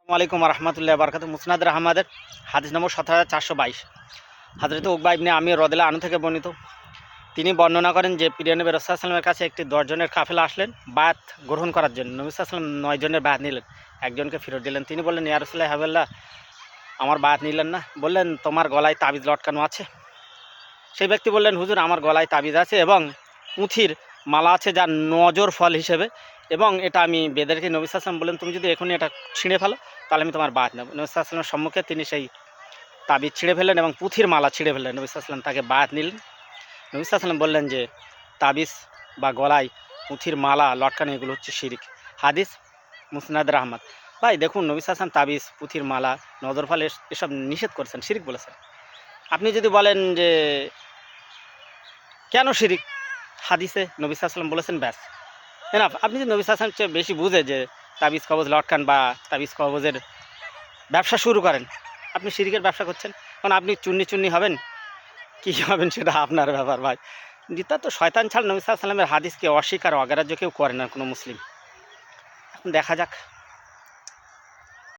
আলাইকুম রহমতুল্লাহ বরকাত। মুসনাদ আহমদের হাদিস নম্বর 17422। হযরত উকবা ইবনে আমির রাদিয়াল্লাহু আনহু থেকে বর্ণিত, তিনি বর্ণনা করেন যে প্রিয় নবী রাসূলুল্লাহ সাল্লাল্লাহু আলাইহি ওয়াসাল্লামের কাছে একটি 10 জনের কাফেলা আসলেন বায়াত গ্রহণ করার জন্য। নবী সাল্লাল্লাহু আলাইহি ওয়াসাল্লাম 9 জনের বায়াত নিলেন, একজনকে ফেরত দিলেন। তিনি বললেন, ইয়া রাসূলুল্লাহ হাবিবাল্লাহ, আমার বায়াত নিলেন না। বললেন, তোমার গলায় তাবিজ লটকানো আছে? সেই ব্যক্তি বললেন, হুজুর, আমার গলায় তাবিজ আছে এবং পুঁথির মালা আছে, যার নজর ফল হিসেবে, এবং এটা আমি বেদেরকে। নবী সাল্লাল্লাহু আলাইহি ওয়াসাল্লাম বললেন, তুমি যদি এখনই এটা ছিঁড়ে ফেলো তাহলে আমি তোমার বায়াত নেব। নবী সাল্লাল্লাহু আলাইহি ওয়াসাল্লামের সম্মুখে তিনি সেই তাবিজ ছিঁড়ে ফেললেন এবং পুঁথির মালা ছিঁড়ে ফেললেন। নবী সাল্লাল্লাহু আলাইহি ওয়াসাল্লাম তাকে বায়াত নিলেন। নবী সাল্লাল্লাহু আলাইহি ওয়াসাল্লাম বললেন যে তাবিজ বা গলায় পুঁথির মালা লটকানো এগুলো হচ্ছে শিরিক। হাদিস মুসনাদ আহমদ। ভাই দেখুন, নবী সাল্লাল্লাহু আলাইহি ওয়াসাল্লাম তাবিজ, পুঁথির মালা, নজর ফল এসব নিষেধ করেছেন, শিরিক বলেছেন। আপনি যদি বলেন যে কেন শিরিক, হাদিসে নবী সাল্লাল্লাহু আলাইহি ওয়াসাল্লাম বলেছেন, ব্যাস এনাফ। আপনি যদি নবী সাল্লাল্লাহু আলাইহি ওয়াসাল্লাম চেয়ে বেশি বুঝে যে তাবিজ কবজ লটকান বা তাবিজ কবজের ব্যবসা শুরু করেন, আপনি শিরিকের ব্যবসা করছেন। কারণ আপনি চুন্নি হবেন, কী হবেন সেটা আপনার ব্যাপার ভাই। যেটা তো শয়তান ছাড়া নবী সাল্লাল্লাহু আলাইহি ওয়াসাল্লামের হাদিসকে অস্বীকার অগ্রাহ্য কেউ করে না কোনো মুসলিম। এখন দেখা যাক।